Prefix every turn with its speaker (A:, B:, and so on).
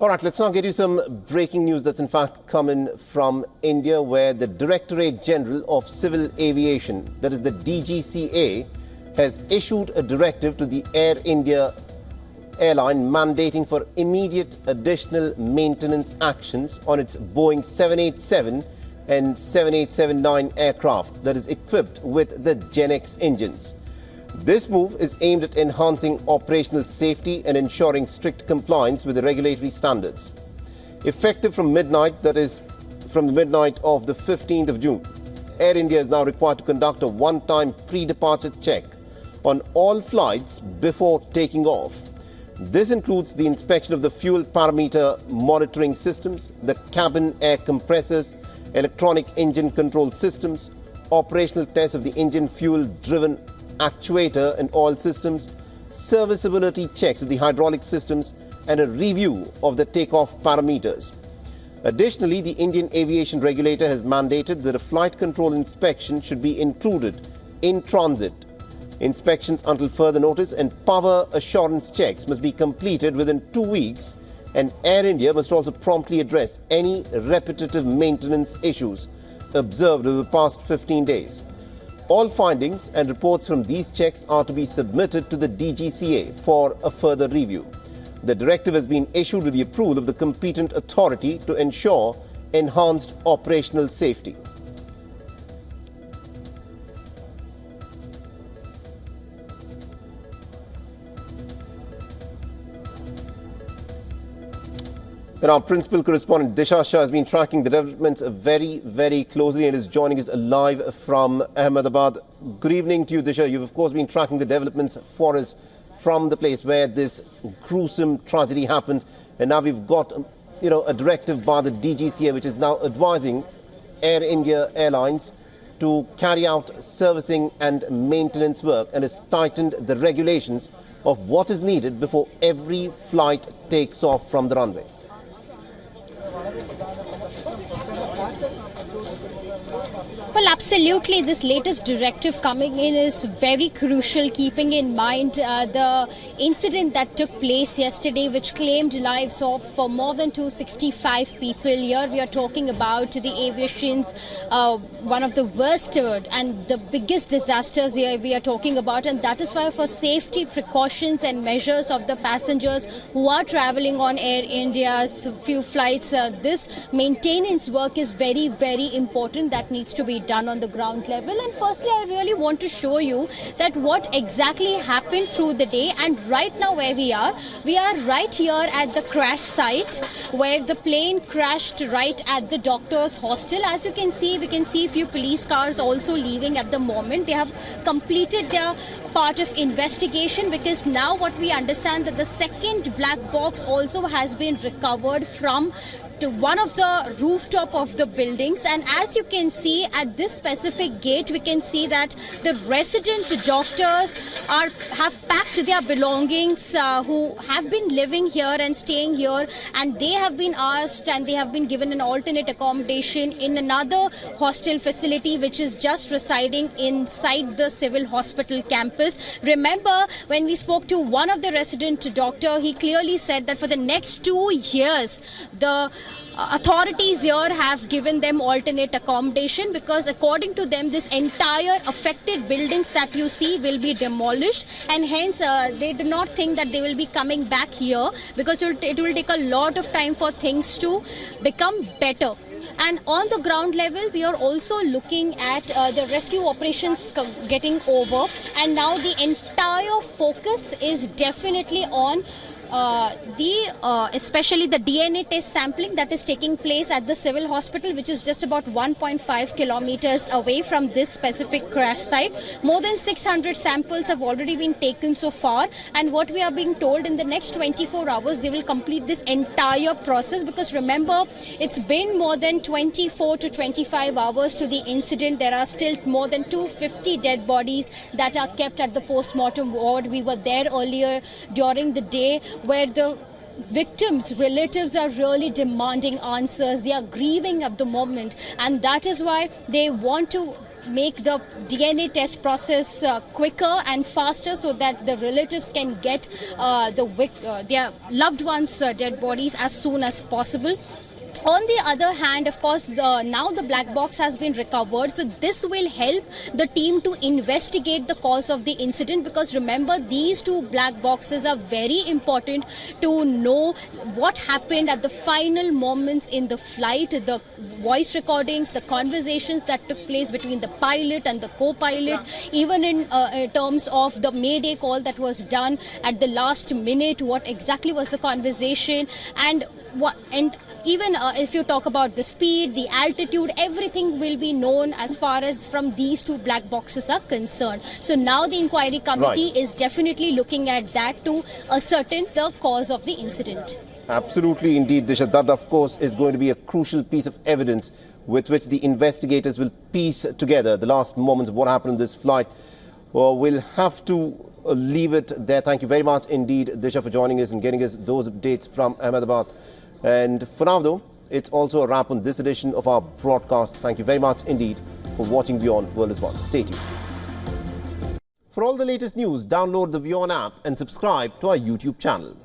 A: All right, let's now get you some breaking news that's in fact coming from India, where the Directorate General of Civil Aviation, that is the DGCA, has issued a directive to the Air India airline mandating for immediate additional maintenance actions on its Boeing 787 and 7879 aircraft that is equipped with the Gen X engines. This move is aimed at enhancing operational safety and ensuring strict compliance with the regulatory standards. Effective from midnight, that is from the midnight of the 15th of June, Air India is now required to conduct a one-time pre-departure check on all flights before taking off. This includes the inspection of the fuel parameter monitoring systems, the cabin air compressors, electronic engine control systems, operational tests of the engine fuel-driven actuator and oil systems, serviceability checks of the hydraulic systems, and a review of the takeoff parameters. Additionally, the Indian aviation regulator has mandated that a flight control inspection should be included in transit. Inspections until further notice and power assurance checks must be completed within 2 weeks, and Air India must also promptly address any repetitive maintenance issues observed over the past 15 days. All findings and reports from these checks are to be submitted to the DGCA for a further review. The directive has been issued with the approval of the competent authority to ensure enhanced operational safety. And our principal correspondent Disha Shah has been tracking the developments very closely and is joining us live from Ahmedabad. Good evening to you, Disha. You've of course been tracking the developments for us from the place where this gruesome tragedy happened, and now we've got a directive by the DGCA which is now advising Air India Airlines to carry out servicing and maintenance work and has tightened the regulations of what is needed before every flight takes off from the runway.
B: Well, absolutely. This latest directive coming in is very crucial, keeping in mind the incident that took place yesterday, which claimed lives of more than 265 people. Here we are talking about the aviation's one of the worst and the biggest disasters here we are talking about, and that is why for safety precautions and measures of the passengers who are traveling on Air India's few flights, this maintenance work is very important. That needs to be done on the ground level. And firstly, I really want to show you that what exactly happened through the day. And right now where we are right here at the crash site where the plane crashed right at the doctor's hostel. As you can see, we can see a few police cars also leaving at the moment. They have completed their part of investigation, because now what we understand that the second black box also has been recovered from one of the rooftop of the buildings. And as you can see at this specific gate, we can see that the resident doctors have packed their belongings, who have been living here and staying here, and they have been asked and they have been given an alternate accommodation in another hostel facility which is just residing inside the civil hospital campus. Remember, when we spoke to one of the resident doctor, he clearly said that for the next 2 years the authorities here have given them alternate accommodation, because according to them this entire affected buildings that you see will be demolished, and hence they do not think that they will be coming back here, because it will take a lot of time for things to become better. And on the ground level, we are also looking at the rescue operations getting over, and now the entire focus is definitely on especially the DNA test sampling that is taking place at the civil hospital, which is just about 1.5 kilometers away from this specific crash site. More than 600 samples have already been taken so far, and what we are being told, in the next 24 hours they will complete this entire process, because remember, it's been more than 24 to 25 hours to the incident. There are still more than 250 dead bodies that are kept at the post-mortem ward. We were there earlier during the day, where the victims' relatives are really demanding answers. They are grieving at the moment, and that is why they want to make the DNA test process quicker and faster so that the relatives can get their loved ones' dead bodies as soon as possible. On the other hand, of course, now the black box has been recovered. So this will help the team to investigate the cause of the incident, because remember, these two black boxes are very important to know what happened at the final moments in the flight, the voice recordings, the conversations that took place between the pilot and the co-pilot, even in terms of the mayday call that was done at the last minute, what exactly was the conversation, and even if you talk about the speed, the altitude, everything will be known as far as from these two black boxes are concerned. So now the inquiry committee is definitely looking at that to ascertain the cause of the incident.
A: Absolutely, indeed, Disha. That, of course, is going to be a crucial piece of evidence with which the investigators will piece together the last moments of what happened on this flight. We'll have to leave it there. Thank you very much indeed, Disha, for joining us and getting us those updates from Ahmedabad. And for now, though, it's also a wrap on this edition of our broadcast. Thank you very much indeed for watching WION World is One. Stay tuned. For all the latest news, download the WION app and subscribe to our YouTube channel.